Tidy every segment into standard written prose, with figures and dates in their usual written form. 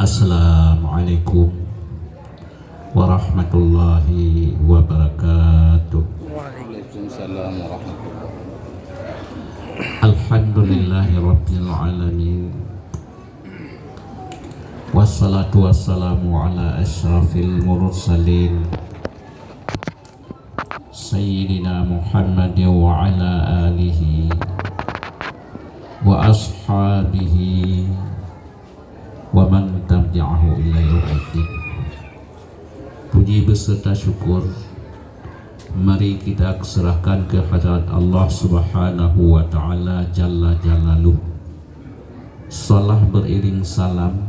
Assalamualaikum warahmatullahi wabarakatuh. Waalaikumsalam warahmatullahi wabarakatuh. Alhamdulillahi rabbil alamin. Wassalatu wassalamu ala asyrafil mursalin Sayyidina Muhammad wa ala alihi wa ashabihi wa man tabi'ahu ila yaumiddin. Puji beserta syukur mari kita serahkan ke hadirat Allah Subhanahu wa taala jalla jalaluh. Salah beriring salam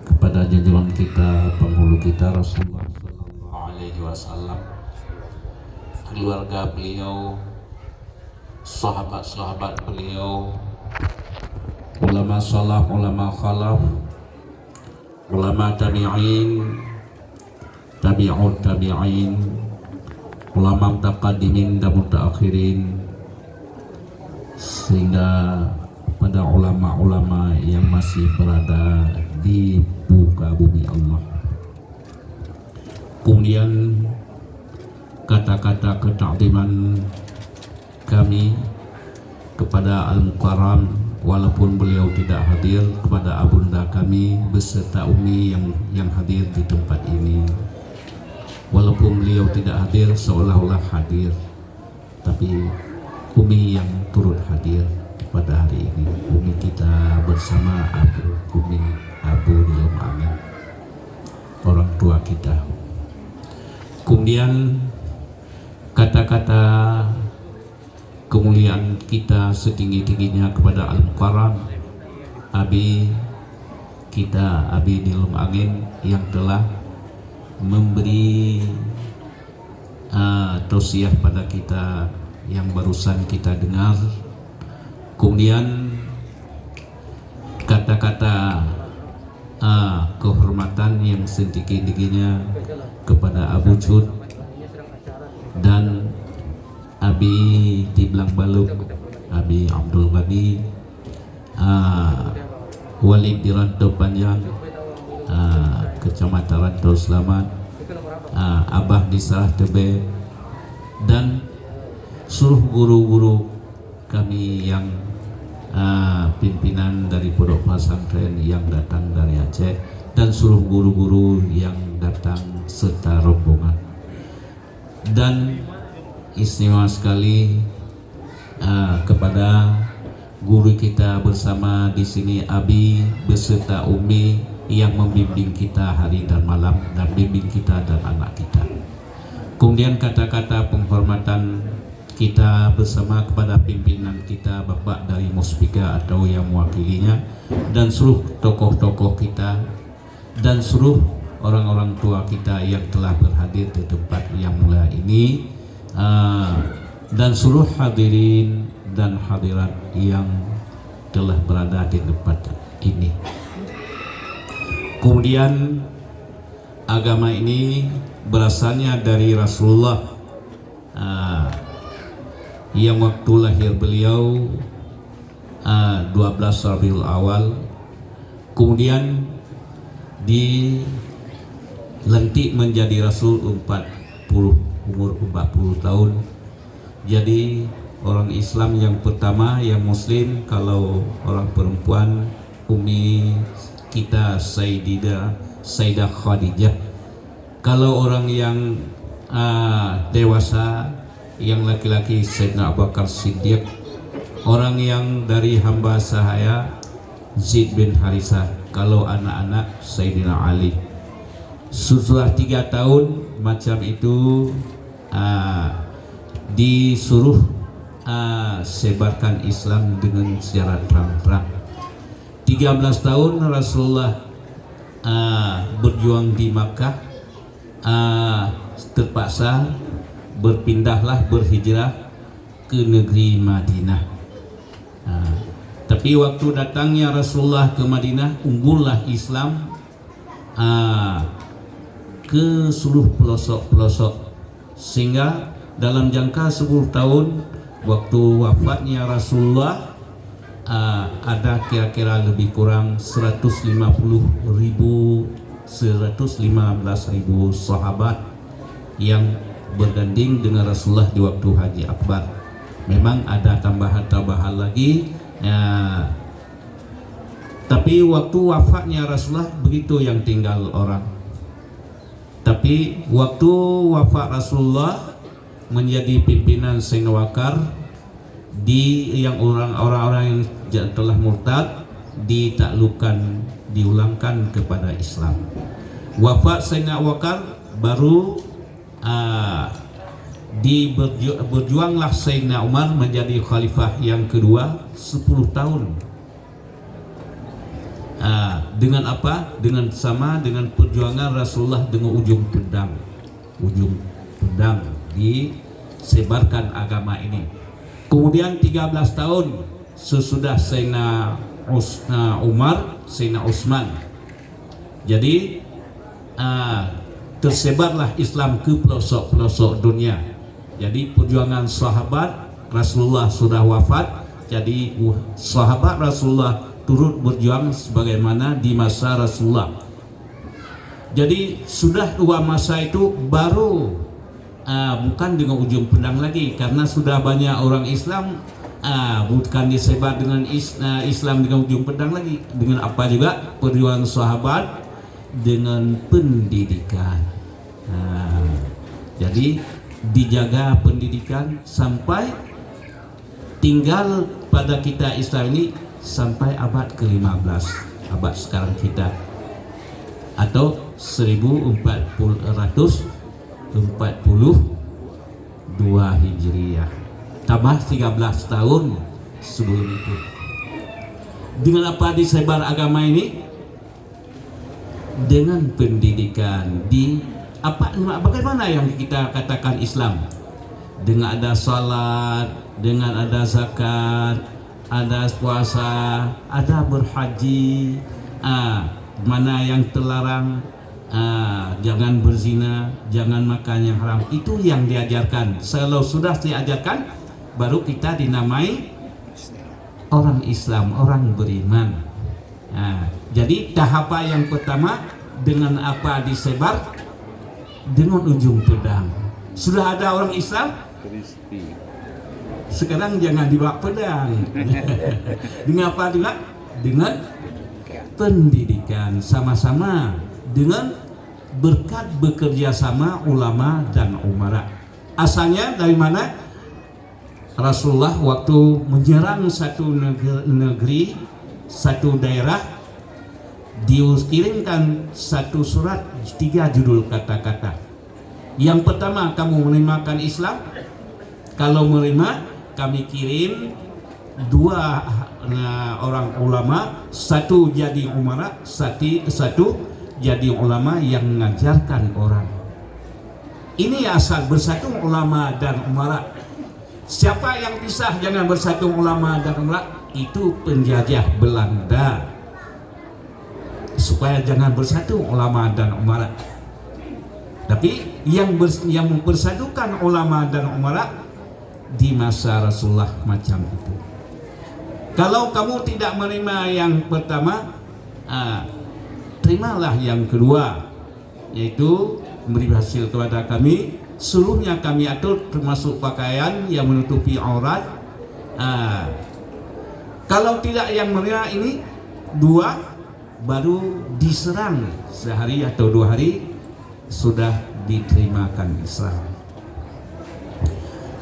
kepada junjungan kita, penghulu kita Rasulullah sallallahu alaihi wasallam, keluarga beliau, sahabat-sahabat beliau, ulama salaf, ulama khalaf, ulama tabi'in, tabi'ut tabi'in, ulama mutaqaddimin dan mutaakhirin, sehingga pada ulama-ulama yang masih berada di muka bumi Allah. Kemudian kata-kata ketakdiman kami kepada Al-Mukarram, walaupun beliau tidak hadir, kepada abunda kami beserta Umi yang hadir di tempat ini. Walaupun beliau tidak hadir, seolah-olah hadir, tapi Umi yang turut hadir pada hari ini. Umi kita bersama Abu Nilum Amin, orang tua kita. Kemudian kata-kata kemuliaan kita setinggi-tingginya kepada Al-Mukarram Abi kita, Abi Nilum Angin, yang telah memberi tausiah pada kita yang barusan kita dengar. Kemudian kata-kata kehormatan yang setinggi-tingginya kepada Abu Jud dan Abi Tiblang Baluk, Abi Abdul Ghani, Walid di Rantau Panjang, Kecamatan Rantau Selamat, Abah di Salah Tebe, dan seluruh guru-guru kami yang pimpinan dari pondok pesantren yang datang dari Aceh, dan seluruh guru-guru yang datang serta rombongan. Dan istimewa sekali kepada guru kita bersama di sini, Abi beserta Umi yang membimbing kita hari dan malam, dan bimbing kita dan anak kita. Kemudian kata-kata penghormatan kita bersama kepada pimpinan kita, Bapak dari Muspika atau yang mewakilinya, dan seluruh tokoh-tokoh kita dan seluruh orang-orang tua kita yang telah berhadir di tempat yang mulia ini, dan seluruh hadirin dan hadirat yang telah berada di tempat ini. Kemudian agama ini berasalnya dari Rasulullah, yang waktu lahir beliau 12 Rabiul Awal, kemudian dilantik menjadi Rasul umur 40 tahun. Jadi orang Islam yang pertama, yang Muslim, kalau orang perempuan Umi kita Sayyidah Khadijah. Kalau orang yang dewasa, yang laki-laki Sayyidina Abu Bakar Siddiq. Orang yang dari hamba sahaya Zaid bin Harisah. Kalau anak-anak Sayyidina Ali. Setelah 3 tahun macam itu disuruh sebarkan Islam dengan secara terang-terang. 13 tahun Rasulullah berjuang di Makkah, terpaksa berhijrah ke negeri Madinah. Tapi waktu datangnya Rasulullah ke Madinah, unggullah Islam ke seluruh pelosok-pelosok, sehingga dalam jangka 10 tahun waktu wafatnya Rasulullah, ada kira-kira lebih kurang 115.000 sahabat yang berganding dengan Rasulullah di waktu Haji Akbar. Memang ada tambahan-tambahan lagi, tapi waktu wafatnya Rasulullah begitu yang tinggal orang. Tapi waktu wafat Rasulullah menjadi pimpinan Sayyidina Wakar, yang orang-orang yang telah murtad ditaklukkan, diulangkan kepada Islam. Wafat Sayyidina Wakar baru berjuanglah Sayyidina Umar menjadi khalifah yang kedua 10 tahun. Dengan apa? Dengan perjuangan Rasulullah dengan ujung pedang disebarkan agama ini. Kemudian 13 tahun sesudah Sayyidina Umar, Sayyidina Utsman, jadi tersebarlah Islam ke pelosok-pelosok dunia. Jadi perjuangan sahabat Rasulullah sudah wafat, jadi sahabat Rasulullah turut berjuang sebagaimana di masa Rasulullah. Jadi sudah 2 masa itu baru bukan dengan ujung pedang lagi, karena sudah banyak orang Islam, bukan disebar dengan Islam dengan ujung pedang lagi. Dengan apa juga? Perjuangan sahabat dengan pendidikan. Jadi dijaga pendidikan sampai tinggal pada kita Islam ini sampai abad ke-15, abad sekarang kita, atau 1442 Hijriah, tambah 13 tahun sebelum itu. Dengan apa disebar agama ini? Dengan pendidikan. Bagaimana yang kita katakan Islam? Dengan ada salat, dengan ada zakat, ada puasa, ada berhaji, mana yang terlarang, jangan berzina, jangan makan yang haram. Itu yang diajarkan. Kalau sudah diajarkan, baru kita dinamai orang Islam, orang beriman. Jadi tahapan yang pertama dengan apa disebar? Dengan ujung pedang. Sudah ada orang Islam, sekarang jangan dibawa pedang. Dengan apa juga? Dengan pendidikan sama-sama, dengan berkat bekerja sama ulama dan umara. Asalnya dari mana? Rasulullah waktu menyerang satu negeri, satu daerah, dikirimkan satu surat 3 judul kata-kata. Yang pertama, kamu menerimakan Islam? Kalau menerima, kami kirim 2 orang ulama, satu jadi umara, satu jadi ulama yang mengajarkan orang. Ini asal bersatu ulama dan umara. Siapa yang pisah jangan bersatu ulama dan umara? Itu penjajah Belanda, supaya jangan bersatu ulama dan umara. Tapi yang mempersatukan ulama dan umara di masa Rasulullah macam itu. Kalau kamu tidak menerima yang pertama, terimalah yang kedua, yaitu memberi hasil kepada kami. Seluruhnya kami atur, termasuk pakaian yang menutupi aurat. Kalau tidak yang menerima ini 2, baru diserang sehari atau 2 hari sudah diterimakan Islam.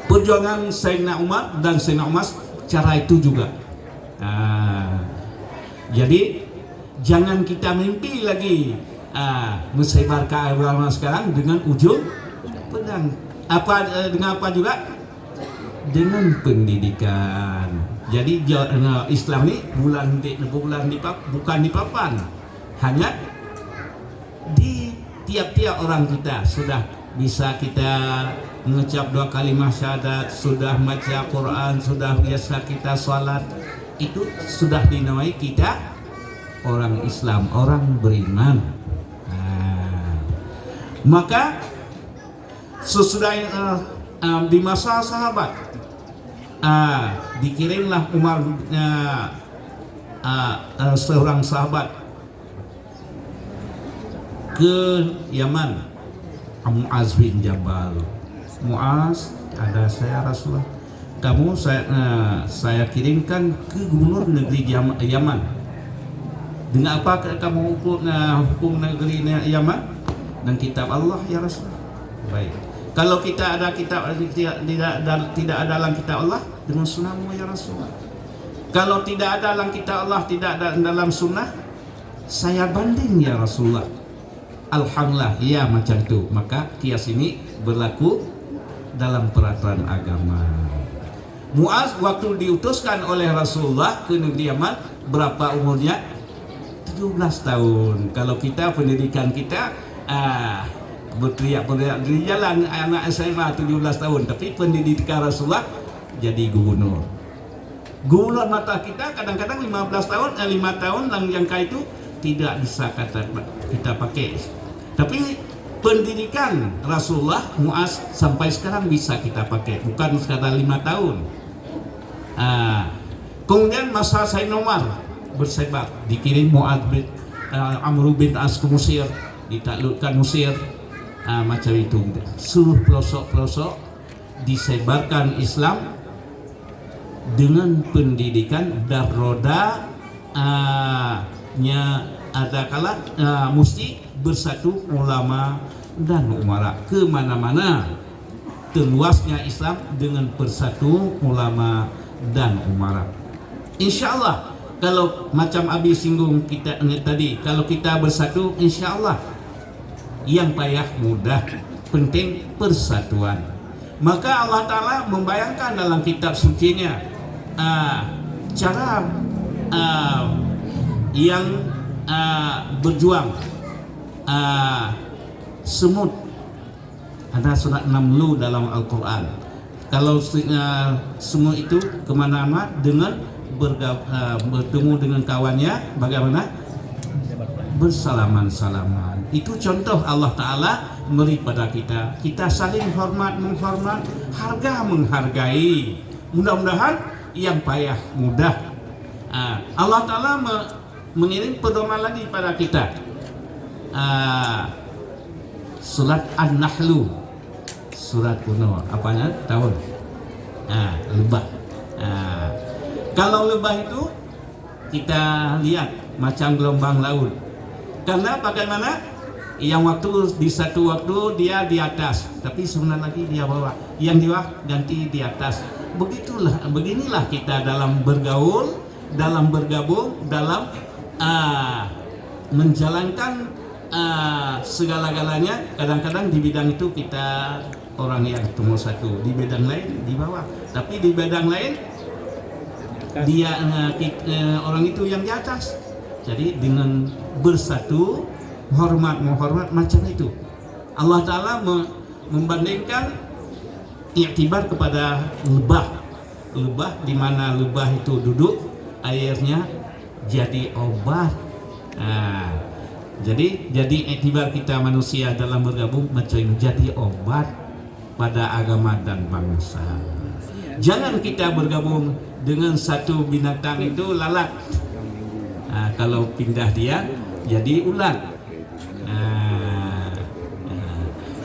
Perjuangan Sayyidina Umar dan Sayyidina Umas cara itu juga. Jadi jangan kita mimpi lagi mensebarkan agama sekarang dengan ujung pedang. Dengan apa juga? Dengan pendidikan. Jadi Islam ini bukan di papan, hanya di tiap-tiap orang kita sudah bisa kita mengucap 2 kalimat syahadat, sudah baca Quran, sudah biasa kita sholat. Itu sudah dinamai kita orang Islam, orang beriman. Maka sesudah di masa sahabat dikirimlah Umar, seorang sahabat ke Yaman, Muaz bin Jabal. Muaz, ada saya Rasulullah, kamu saya kirimkan ke gubernur negeri Yaman. Dengan apa kamu hukum negeri Yaman? Dan kitab Allah ya Rasulullah. Baik. Kalau kita ada kitab tidak ada dalam kitab Allah, dengan sunnahmu ya Rasulullah. Kalau tidak ada dalam kitab Allah, tidak ada dalam sunnah, saya banding ya Rasulullah. Alhamdulillah, ya macam itu. Maka kias ini berlaku dalam peraturan agama. Muaz waktu diutuskan oleh Rasulullah ke negeri Yaman, berapa umurnya? 17 tahun. Kalau kita pendidikan kita berteriak-teriak di jalan anak SMA 17 tahun, tapi pendidikan Rasulullah jadi gubernur. Gubernur mata kita kadang-kadang 15 tahun, 5 tahun jangka itu tidak bisa kita pakai. Tapi pendidikan Rasulullah Muaz sampai sekarang bisa kita pakai, bukan sekadar 5 tahun. Kemudian masa Sayyidina Umar bersebar, dikirim Muaz bin Amr bin As ke Mesir, ditaklukkan Mesir, macam itu. Seluruh pelosok-pelosok disebarkan Islam dengan pendidikan dan roda ada kala mesti bersatu ulama dan umara. Ke mana-mana terluasnya Islam dengan bersatu ulama dan umara. Insyaallah, kalau macam Abi singgung kita tadi, kalau kita bersatu, insyaallah yang payah mudah, penting persatuan. Maka Allah Ta'ala membayangkan dalam kitab sucinya cara yang berjuang semut. Ada surat Namlu dalam Al-Quran. Kalau semut itu kemana-mana dengan bertemu dengan kawannya, bagaimana? Bersalaman-salaman. Itu contoh Allah Ta'ala memberi pada kita. Kita saling hormat, menghormat, harga menghargai. Mudah-mudahan yang payah mudah. Allah Ta'ala mengirim pedoman lagi pada kita. Surat An-Nahlu, surat kuno, apanya? Tahun lebah. Kalau lebah itu kita lihat macam gelombang laut. Karena bagaimana? Yang waktu di satu waktu dia di atas, tapi sebentar lagi dia bawah. Yang di bawah ganti di atas. Beginilah kita dalam bergaul, dalam bergabung, dalam menjalankan segala-galanya. Kadang-kadang di bidang itu kita orang yang nomor satu, di bidang lain di bawah, tapi di bidang lain dia orang itu yang di atas. Jadi dengan bersatu, menghormat macam itu. Allah Ta'ala membandingkan iktibar kepada lebah. Lebah, di mana lebah itu duduk, airnya jadi obat. Jadi iktibar kita manusia dalam bergabung macam jadi obat pada agama dan bangsa. Jangan kita bergabung dengan satu binatang itu lalat. Kalau pindah dia jadi ulat.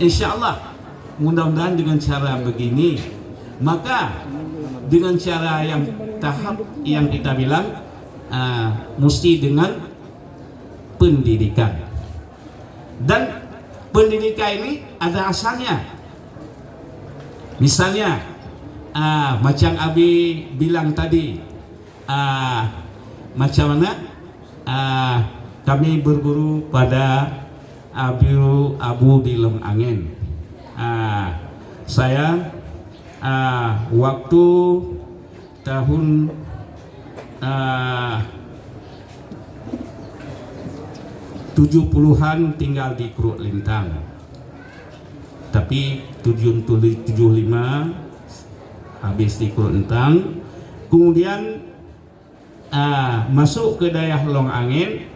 Insyaallah mudah-mudahan dengan cara begini, maka dengan cara yang tahap yang kita bilang mesti dengan pendidikan. Dan pendidikan ini ada asalnya. Misalnya macam Abi bilang tadi, macam mana kami berguru pada Abu di Long Angin. Saya waktu tahun 70-an tinggal di Kruk Lintang, tapi 75 habis di Kruk Lintang, kemudian masuk ke daerah Long Angin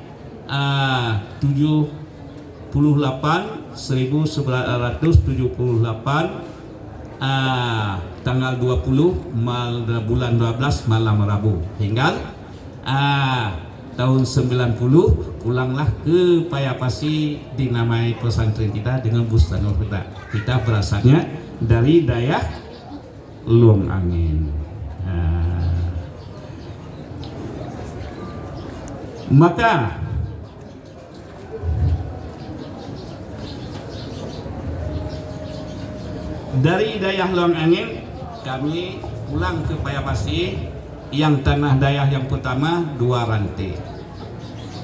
1978 tanggal 20 bulan 12 malam Rabu hingga tahun 90 pulanglah ke Payapasi, dinamai pesantren kita dengan Bustanul Huda. Kita berasalnya dari daerah Luang Angin. Maka dari daerah Luang Angin kami pulang ke Payapasi, yang tanah daerah yang pertama 2 rantai,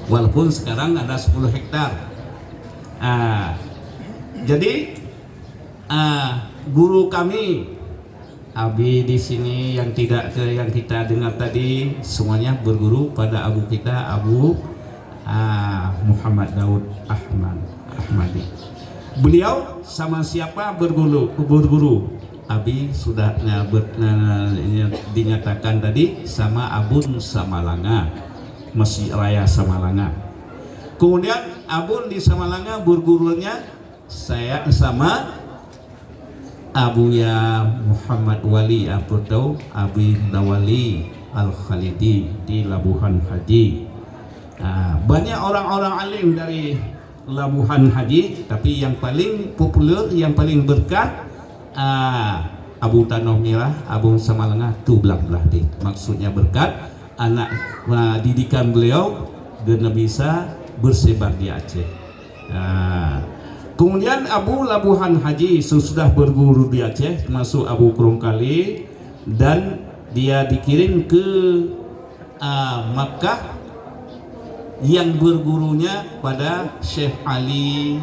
walaupun sekarang ada 10 hektar. Jadi guru kami Abi di sini yang kita dengar tadi semuanya berguru pada abu kita, Abu Muhammad Daud Ahmadi. Beliau sama siapa berguru? Abi sudah dinyatakan tadi sama Abun Samalanga, Masjid Raya Samalanga. Kemudian Abun di Samalanga bergurunya saya sama Abuya Muhammad Wali atau Abi Dawali Al-Khalidi di Labuhan Haji. Banyak orang-orang alim dari Labuhan Haji, tapi yang paling populer, yang paling berkah Abu Tanah Merah, Abu Samalanga tu belah-belah deh. Maksudnya berkat anak didikan beliau guna bisa bersebar di Aceh. Kemudian Abu Labuhan Haji sesudah berguru di Aceh, termasuk Abu Krongkali, dan dia dikirim ke Makkah yang bergurunya pada Syekh Ali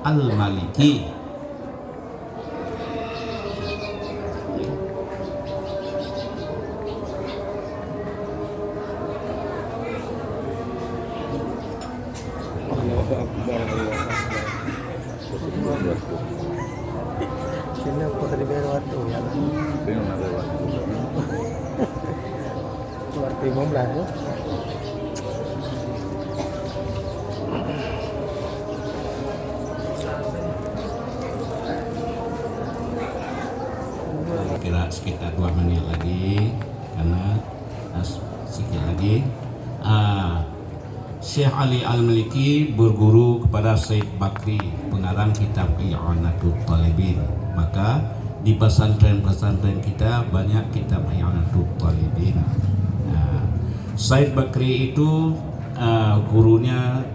Al-Maliki. Kenapa tadi bayar waktu ya? Waktu 15 ya? Kira sekitar 2 menit lagi, karena sedikit lagi. Syekh Ali Al-Maliki berguru kepada Said Bakri, pengarang kitab I'anatul Talibin. Maka di pesantren-pesantren kita banyak kitab I'anatul Talibin. Said Bakri itu gurunya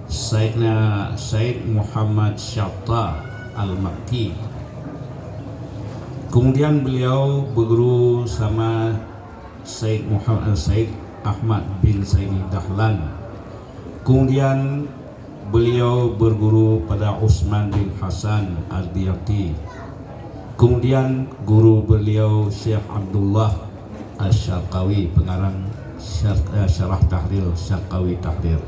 Said Muhammad Syatta Al-Makki. Kemudian beliau berguru sama Said Ahmad bin Saidi Dahlan. Kemudian beliau berguru pada Utsman bin Hasan Al-Diyati. Kemudian guru beliau Syekh Abdullah Asy-Syarqawi, pengarang Syarah Tahrir Syarqawi Tahrir.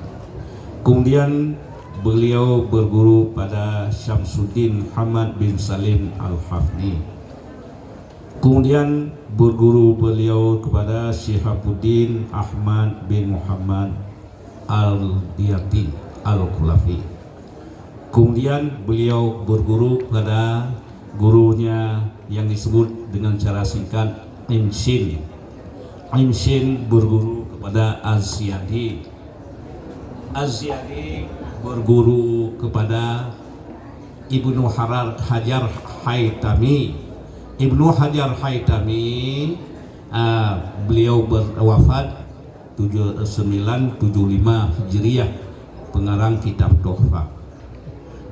Kemudian beliau berguru pada Syamsuddin Muhammad bin Salim Al-Hafni. Kemudian berguru beliau kepada Syihabuddin Ahmad bin Muhammad Al-Diyati Al-Khulafi. Kemudian beliau berguru kepada gurunya yang disebut dengan cara singkat Imshin. Imshin berguru kepada Az-Ziyadi. Az-Ziyadi berguru kepada Ibnu Hajar Haytami. Ibnu Hajar Haytami beliau berwafat 975 Hijriah, pengarang kitab Tuhfah.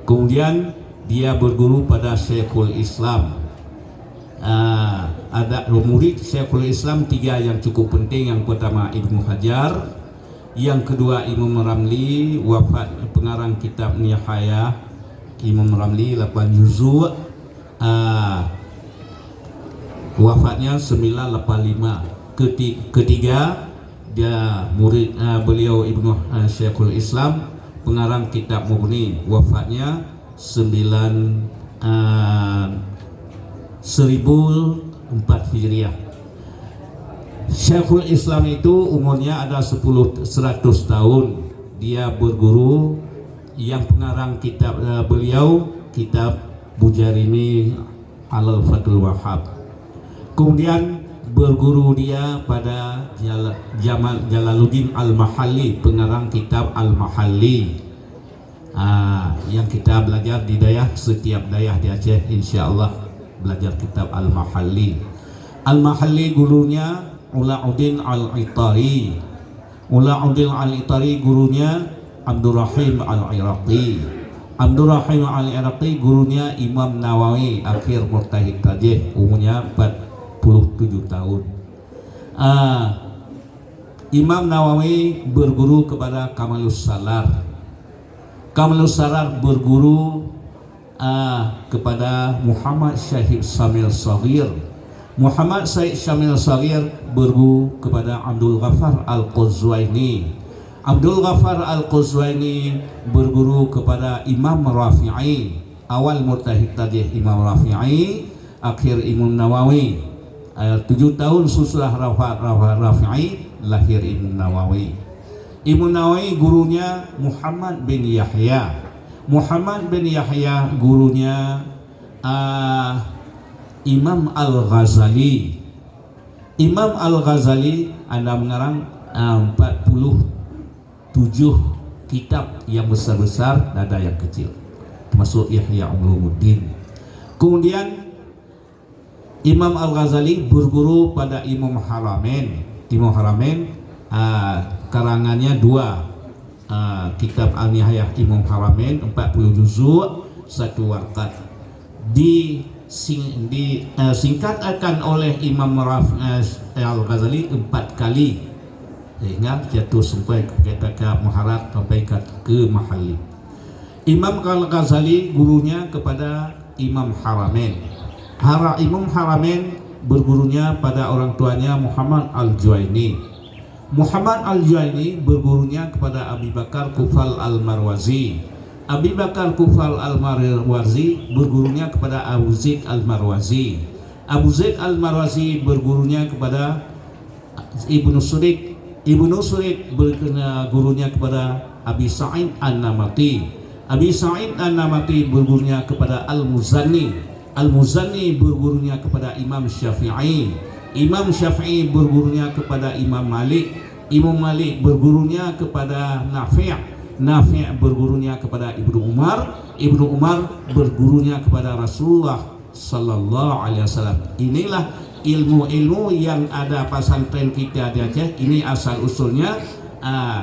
Kemudian dia berguru pada Syekhul Islam. Ada murid Syekhul Islam 3 yang cukup penting. Yang pertama Ibnu Hajar, yang kedua Imam Ramli, wafat pengarang kitab Nihayah. Imam Ramli 8 juzuk, wafatnya 985. Ketiga dia murid beliau Ibnu Syekhul Islam, pengarang kitab Mughni, wafatnya 1004 Hijriah. Syekhul Islam itu umurnya ada 100 tahun. Dia berguru yang pengarang kitab beliau kitab Bujarimi Al-Fathul Wahhab. Kemudian berguru dia pada Jalaluddin Al-Mahalli, pengarang kitab Al-Mahalli. Yang kita belajar di dayah, setiap dayah di Aceh insyaallah belajar kitab Al-Mahalli. Al-Mahalli gurunya Ulauddin Al-Itari. Ulauddin Al-Itari gurunya Abdurrahim Al-Iraqi. Abdurrahim Al-Iraqi gurunya Imam Nawawi, akhir murtahid tajih, umurnya 47 tahun. Imam Nawawi berguru kepada Kamalus Salar. Kamalus Salar berguru kepada Muhammad Syahid Syamil Saghir. Muhammad Syahid Syamil Saghir berguru kepada Abdul Ghaffar Al-Quzwaini. Abdul Ghaffar Al-Quzwaini berguru kepada Imam Rafi'i, awal murtahid tajih Imam Rafi'i, akhir Imam Nawawi. 7 tahun sesudah Rafi'i lahir Imam Nawawi. Imam Nawawi gurunya Muhammad bin Yahya. Muhammad bin Yahya gurunya Imam Al-Ghazali. Imam Al-Ghazali anda mengarang 47 kitab yang besar-besar dan ada yang kecil, termasuk Ihya Ulumuddin. Kemudian Imam Al-Ghazali berguru pada Imam Haramain. Imam Haramain karangannya 2 kitab Al-Nihayah Imam Haramain 40 juzuk, 1 warqat. Singkatkan oleh Imam Al-Ghazali 4 kali sehingga jatuh sampai ke Muharrar sampai ke Mahalli. Imam Al-Ghazali gurunya kepada Imam Haramain. Imam Haramain bergurunya pada orang tuanya Muhammad Al-Juwaini. Muhammad Al-Juwaini bergurunya kepada Abi Bakar Kufal Al-Marwazi. Abi Bakar Kufal Al-Marwazi bergurunya kepada Abu Zaid Al-Marwazi. Abu Zaid Al-Marwazi bergurunya kepada Ibnu Surid. Ibnu Surid bergurunya kepada Abi Sa'id An-Namati. Abi Sa'id An-Namati bergurunya kepada Al-Muzanni. Al-Muzanni bergurunya kepada Imam Syafi'i. Imam Syafi'i bergurunya kepada Imam Malik. Imam Malik bergurunya kepada Nafi'. Nafi' bergurunya kepada Ibnu Umar. Ibnu Umar bergurunya kepada Rasulullah sallallahu alaihi wasallam. Inilah ilmu-ilmu yang ada pesantren kita di Aceh. Ini asal usulnya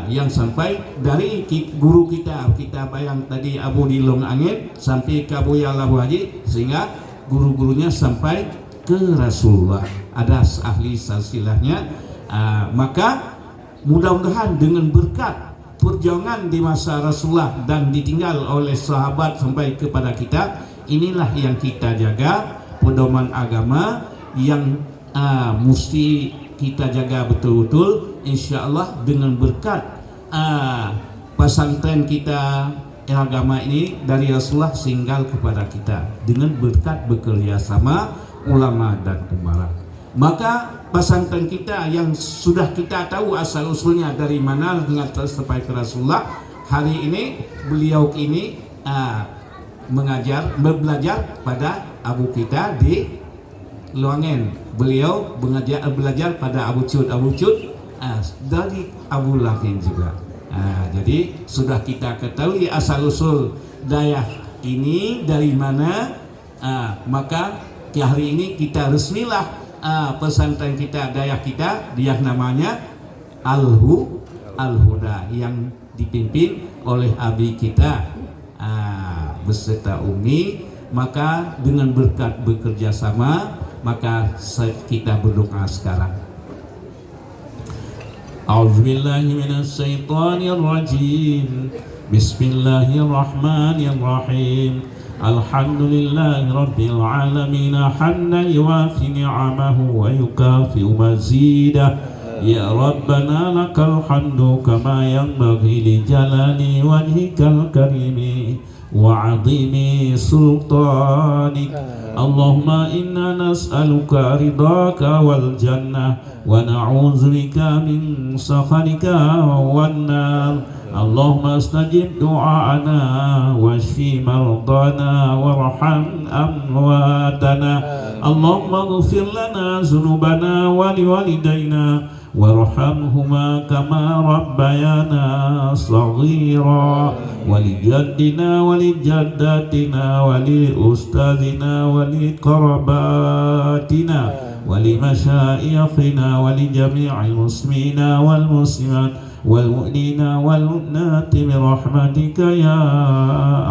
yang sampai dari guru kita bayang tadi Abu Dilong Angin sampai ke Abu Ya'la Haji, sehingga guru-gurunya sampai ke Rasulullah, ada ahli silsilahnya. Maka mudah-mudahan dengan berkat perjuangan di masa Rasulullah dan ditinggal oleh sahabat sampai kepada kita, inilah yang kita jaga, pedoman agama yang mesti kita jaga betul-betul. Insya Allah dengan berkat pesantren kita agama ini dari Rasulullah singgal kepada kita, dengan berkat bekerja sama ulama dan umara. Maka pesantren kita yang sudah kita tahu asal usulnya dari mana hingga sampai ke Rasulullah, hari ini beliau ini belajar pada abu kita di Luangen. Beliau belajar pada Abu Cud dari Abu Lahin juga. Jadi sudah kita ketahui asal usul dayah ini dari mana. Maka hari ini kita resmilah pesantren kita, dayah kita, dia namanya Al-Huda yang dipimpin oleh abi kita beserta Umi. Maka dengan berkat bekerja sama, maka kita berdoa sekarang. A'udzubillahi minasyaitonir rajim. Bismillahirrahmanirrahim. Alhamdulillahi rabbil alamin hamdan yuwafi ni'amahu wa yukafi'u mazidah. Ya Rabbana lakal hamdu kama yanbaghi li jalali wajhikal karimi wa 'azimi sultanik. Allahumma inna nas'aluka ridaka wal jannah wa na'udzubika min sakhatika wan nar. اللهم استجب دعاءنا واشف مرضانا وارحم أمواتنا اللهم اغفر لنا ذنوبنا ولوالدينا وارحمهما كما ربيانا صغيرا ولجدنا ولجداتنا ولأستاذنا ولقرباتنا ولمشايخنا ولجميع المسلمين والمسلمات والمؤمنين والمؤمنات برحمتك يا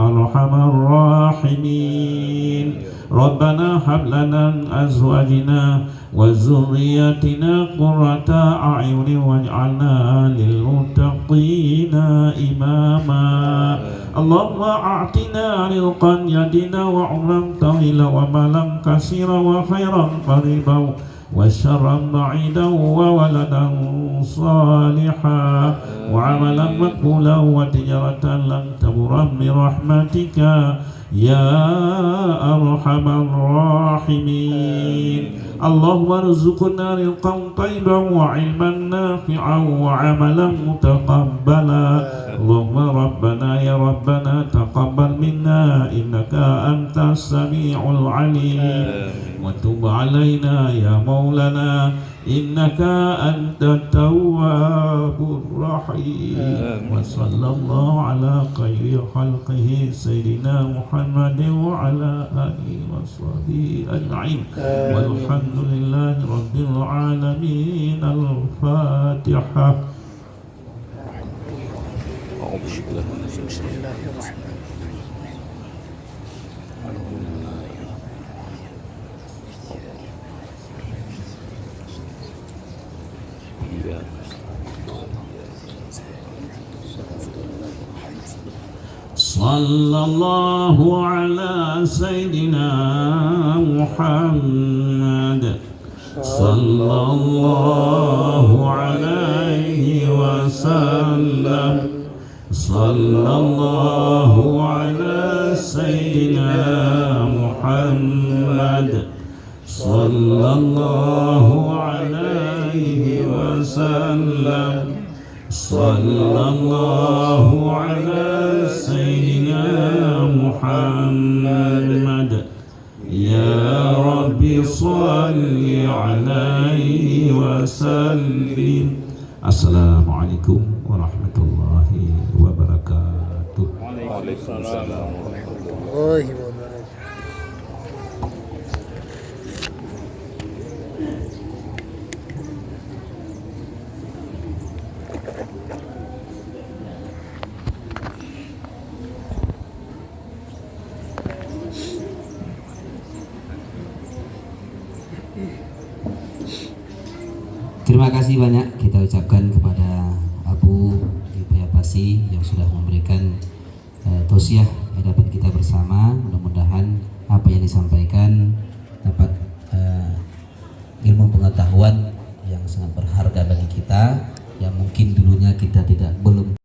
أرحم الراحمين ربنا هب لنا من أزواجنا وذرياتنا قرة أعين واجعلنا للمتقين إماما اللهم أعطنا رزقا جديدا وعمرا طويلا ومالا كثيرا وخيرا قريبا وشرا بعيدا وولدا صالحا وعملا مقبولا وتجارة لن تبر برحمتك يا أرحم الراحمين اللهم ارزقنا رزقا طيبا وعلما نافعا وعملا متقبلا اللهم ربنا يا ربنا تقبل منا إنك أنت السميع العليم وتب علينا يا مولانا إنك أنت التواب الرحيم وصلى الله على خير خلقه سيدنا محمد وعلى آله وصحبه أجمعين والحمد لله رب العالمين الفاتحة بسم الله الرحمن صلى الله على سيدنا محمد صلى الله عليه وسلم صلى الله على سيدنا محمد صلى الله عليه وسلم صلى الله على سيدنا محمد يا رب صل عليه وسلم. Assalamualaikum warahmatullahi wabarakatuh. Waalaikumsalam warahmatullahi الله وبركاته. Terima kasih banyak kita ucapkan kepada Abu Bayapasi yang sudah memberikan tausiah di hadapan kita bersama. Mudah-mudahan apa yang disampaikan dapat ilmu pengetahuan yang sangat berharga bagi kita yang mungkin dulunya kita belum